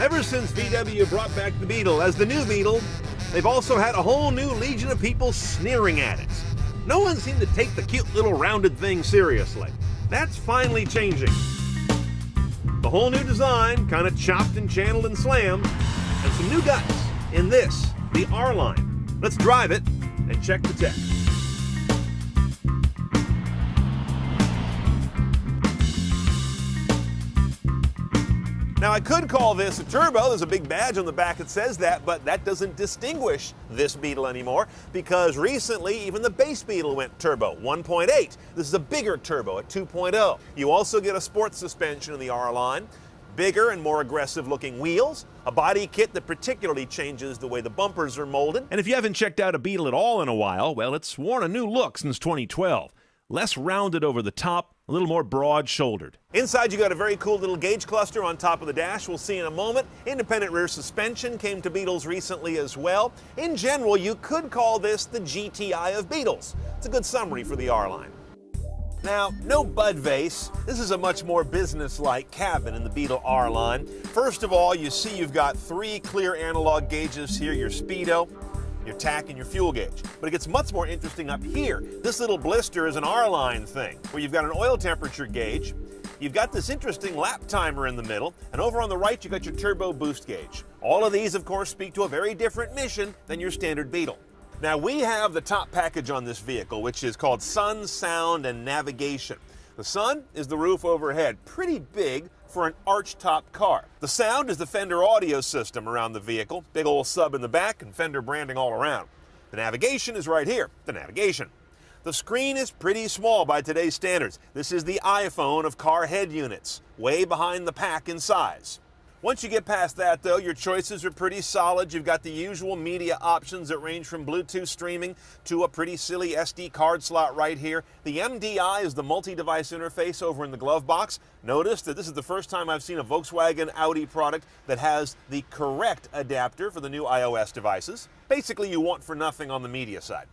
Ever since VW brought back the Beetle as the new Beetle, they've also had a whole new legion of people sneering at it. No one seemed to take the cute little rounded thing seriously. That's finally changing. The whole new design, kind of chopped and channeled and slammed, and some new guts in this, the R-Line. Let's drive it and check the tech. Now, I could call this a turbo. There's a big badge on the back that says that, but that doesn't distinguish this Beetle anymore because recently even the base Beetle went turbo, 1.8. This is a bigger turbo at 2.0. You also get a sports suspension in the R-Line, bigger and more aggressive looking wheels, a body kit that particularly changes the way the bumpers are molded. And if you haven't checked out a Beetle at all in a while, well, it's worn a new look since 2012. Less rounded over the top, a little more broad-shouldered. Inside you got a very cool little gauge cluster on top of the dash. We'll see in a moment. Independent rear suspension came to Beetles recently as well. In general, you could call this the GTI of Beetles. It's a good summary for the R-Line. Now, no bud vase. This is a much more business-like cabin in the Beetle R-Line. First of all, you see you've got 3 clear analog gauges here, your speedo, your tach, and your fuel gauge. But it gets much more interesting up here. This little blister is an R-Line thing, where you've got an oil temperature gauge, you've got this interesting lap timer in the middle, and over on the right you've got your turbo boost gauge. All of these, of course, speak to a very different mission than your standard Beetle. Now, we have the top package on this vehicle, which is called Sun, Sound, and Navigation. The Sun is the roof overhead, pretty big for an arch-top car. The Sound is the Fender audio system around the vehicle, big old sub in the back and Fender branding all around. The Navigation is right here, the Navigation. The screen is pretty small by today's standards. This is the iPhone of car head units, way behind the pack in size. Once you get past that, though, your choices are pretty solid. You've got the usual media options that range from Bluetooth streaming to a pretty silly SD card slot right here. The MDI is the multi-device interface over in the glove box. Notice that this is the first time I've seen a Volkswagen Audi product that has the correct adapter for the new iOS devices. Basically, you want for nothing on the media side.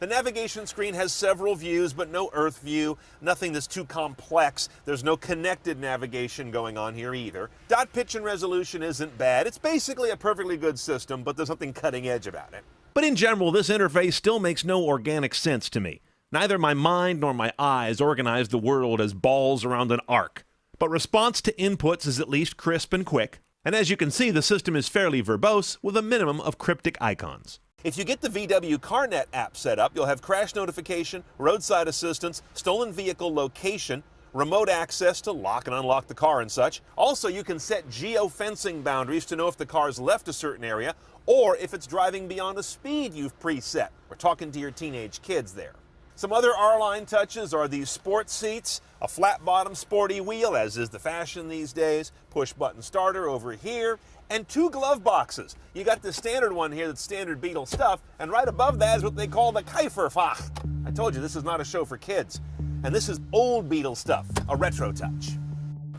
The navigation screen has several views, but no Earth view, nothing that's too complex. There's no connected navigation going on here either. Dot pitch and resolution isn't bad. It's basically a perfectly good system, but there's nothing cutting edge about it. But in general, this interface still makes no organic sense to me. Neither my mind nor my eyes organize the world as balls around an arc. But response to inputs is at least crisp and quick. And as you can see, the system is fairly verbose with a minimum of cryptic icons. If you get the VW CarNet app set up, you'll have crash notification, roadside assistance, stolen vehicle location, remote access to lock and unlock the car and such. Also, you can set geo-fencing boundaries to know if the car's left a certain area or if it's driving beyond a speed you've preset. We're talking to your teenage kids there. Some other R-Line touches are these sports seats, a flat-bottom sporty wheel, as is the fashion these days, push-button starter over here, and 2 glove boxes. You got the standard one here that's standard Beetle stuff, and right above that is what they call the Kieferfach. I told you, this is not a show for kids. And this is old Beetle stuff, a retro touch.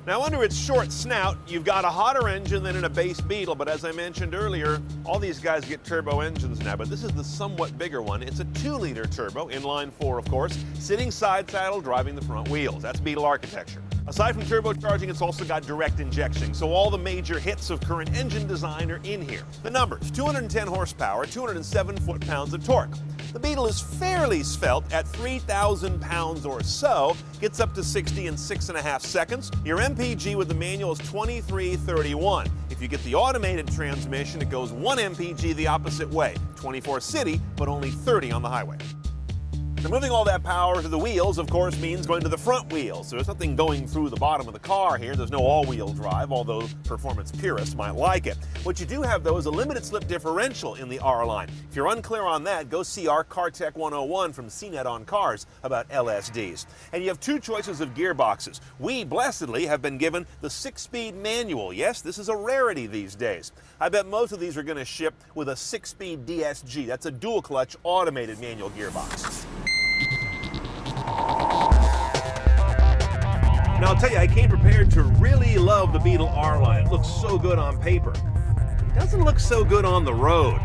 Now, under its short snout, you've got a hotter engine than in a base Beetle, but as I mentioned earlier, all these guys get turbo engines now, but this is the somewhat bigger one. It's a 2-liter turbo, inline 4, of course, sitting side saddle, driving the front wheels. That's Beetle architecture. Aside from turbocharging, it's also got direct injection, so all the major hits of current engine design are in here. The numbers: 210 horsepower, 207 foot-pounds of torque. The Beetle is fairly svelte at 3,000 pounds or so, gets up to 60 in 6.5 seconds. Your MPG with the manual is 2331. If you get the automated transmission, it goes 1 MPG the opposite way, 24 city, but only 30 on the highway. Now, moving all that power to the wheels, of course, means going to the front wheels. So there's nothing going through the bottom of the car here. There's no all-wheel drive, although performance purists might like it. What you do have, though, is a limited slip differential in the R-Line. If you're unclear on that, go see our Car Tech 101 from CNET on Cars about LSDs. And you have 2 choices of gearboxes. We, blessedly, have been given the 6-speed manual. Yes, this is a rarity these days. I bet most of these are going to ship with a 6-speed DSG. That's a dual-clutch automated manual gearbox. Now, I'll tell you, I came prepared to really love the Beetle R-Line. It looks so good on paper. It doesn't look so good on the road.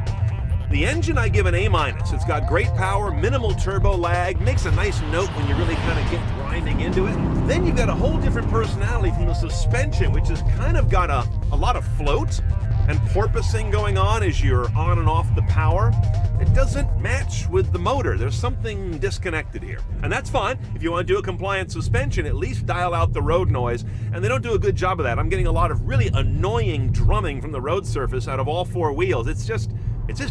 The engine I give an A-. It's got great power, minimal turbo lag, makes a nice note when you really kind of get grinding into it. Then you've got a whole different personality from the suspension, which has kind of got a lot of float and porpoising going on as you're on and off the power. It doesn't match with the motor. There's something disconnected here. And that's fine. If you want to do a compliant suspension, at least dial out the road noise. And they don't do a good job of that. I'm getting a lot of really annoying drumming from the road surface out of all four wheels. It's just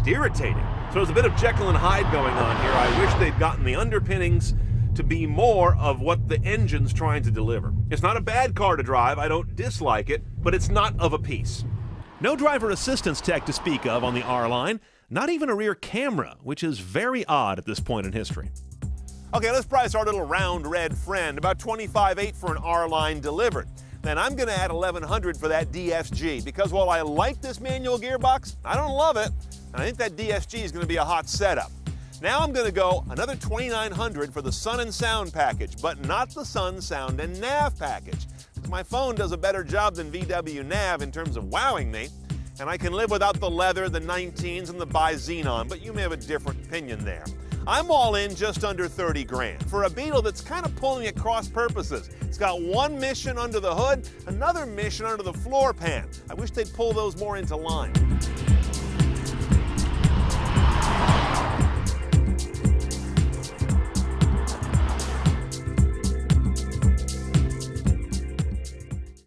irritating. So there's a bit of Jekyll and Hyde going on here. I wish they'd gotten the underpinnings to be more of what the engine's trying to deliver. It's not a bad car to drive. I don't dislike it, but it's not of a piece. No driver assistance tech to speak of on the R-Line, not even a rear camera, which is very odd at this point in history. Okay, let's price our little round red friend, about $25,800 for an R-Line delivered. Then I'm gonna add $1,100 for that DSG, because while I like this manual gearbox, I don't love it, and I think that DSG is gonna be a hot setup. Now I'm gonna go another $2,900 for the Sun and Sound package, but not the Sun, Sound, and Nav package. My phone does a better job than VW Nav in terms of wowing me, and I can live without the leather, the 19s, and the bi-xenon, but you may have a different opinion there. I'm all in just under 30 grand for a Beetle that's kind of pulling at cross purposes. It's got one mission under the hood, another mission under the floor pan. I wish they'd pull those more into line.